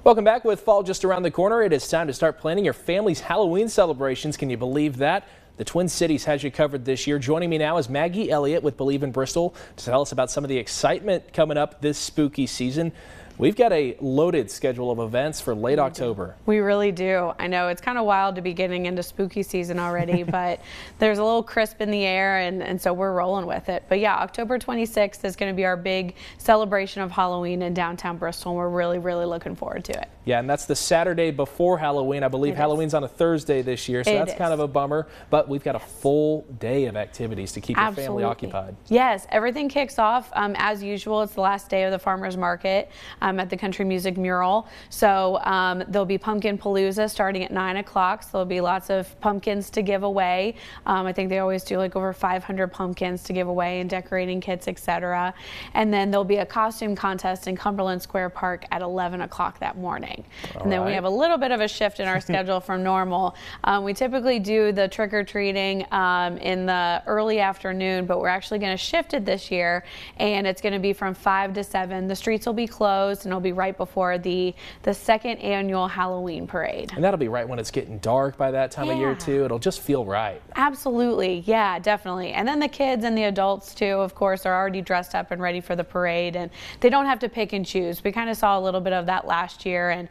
Welcome back. With fall just around the corner, it is time to start planning your family's Halloween celebrations. Can you believe that? The Twin Cities has you covered this year. Joining me now is Maggie Elliott with Believe in Bristol to tell us about some of the excitement coming up this spooky season. We've got a loaded schedule of events for late October. We really do. I know it's kind of wild to be getting into spooky season already, but there's a little crisp in the air, and so we're rolling with it. But yeah, October 26th is going to be our big celebration of Halloween in downtown Bristol, and we're really looking forward to it. Yeah, and that's the Saturday before Halloween. I believe Halloween's on a Thursday this year, so that's kind of a bummer. But we've got a full day of activities to keep your family occupied. Yes, everything kicks off as usual. It's the last day of the farmers market at the Country Music Mural. So there'll be Pumpkin Palooza starting at 9 o'clock. So there'll be lots of pumpkins to give away. I think they always do like over 500 pumpkins to give away and decorating kits, etc. And then there'll be a costume contest in Cumberland Square Park at 11 o'clock that morning. And then we have a little bit of a shift in our schedule from normal. We typically do the trick-or-treating in the early afternoon, but we're actually going to shift it this year, and it's going to be from 5 to 7. The streets will be closed, and it'll be right before the second annual Halloween parade. And that'll be right when it's getting dark by that time of year too. It'll just feel right. Absolutely. Yeah, definitely. And then the kids and the adults too, of course, are already dressed up and ready for the parade, and they don't have to pick and choose. We kind of saw a little bit of that last year, and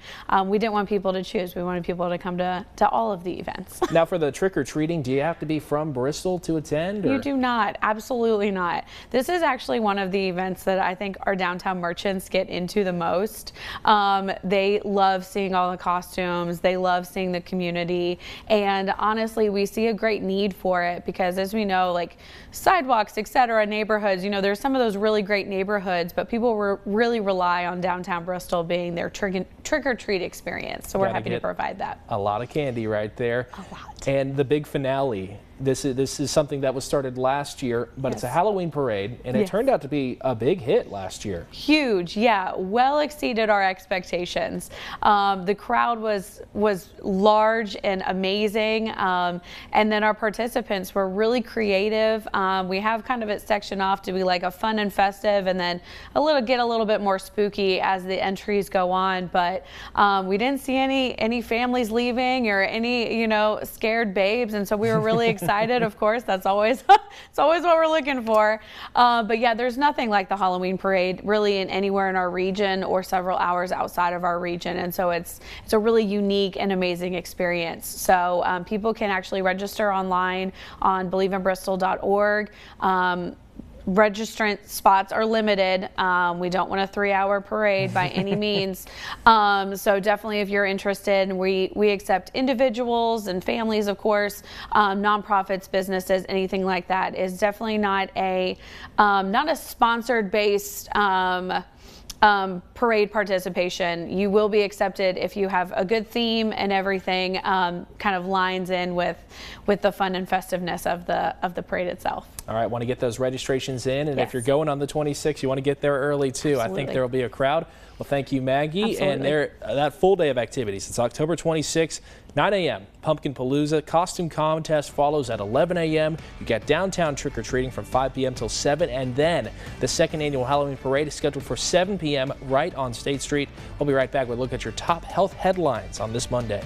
we didn't want people to choose. We wanted people to come to all of the events. Now for the trick-or-treating, do you have to be from Bristol to attend? You do not. Absolutely not. This is actually one of the events that I think our downtown merchants get into the most. They love seeing all the costumes. They love seeing the community. And honestly, we see a great need for it because, as we know, like sidewalks, etc., neighborhoods, you know, there's some of those really great neighborhoods, but people really rely on downtown Bristol being their trick-or-treat experience. So we're happy to provide that. A lot of candy right there. A lot. And the big finale. This is something that was started last year, but it's a Halloween parade, and it turned out to be a big hit last year. Huge, yeah, well exceeded our expectations. The crowd was large and amazing, and then our participants were really creative. We have kind of it sectioned off to be like a fun and festive, and then get a little bit more spooky as the entries go on. But we didn't see any families leaving or any scared babes, and so we were really excited. Of course, that's always it's always what we're looking for. But yeah, there's nothing like the Halloween parade really anywhere in our region or several hours outside of our region, and so it's a really unique and amazing experience. So people can actually register online on believeinbristol.org. Registrant spots are limited. We don't want a 3-hour parade by any means. So definitely, if you're interested, we accept individuals and families, of course, nonprofits, businesses, anything like that. Is definitely not a sponsored based parade participation. You will be accepted if you have a good theme and everything kind of lines in with the fun and festiveness of the parade itself. All right, want to get those registrations in, and if you're going on the 26th, you want to get there early too. I think there will be a crowd. Well, thank you, Maggie. And that full day of activities. It's October 26th, 9 a.m. Pumpkin Palooza. Costume contest follows at 11 a.m. You got downtown trick-or-treating from 5 p.m. till 7, and then the second annual Halloween parade is scheduled for 7 p.m. right on State Street. We'll be right back with a look at your top health headlines on this Monday.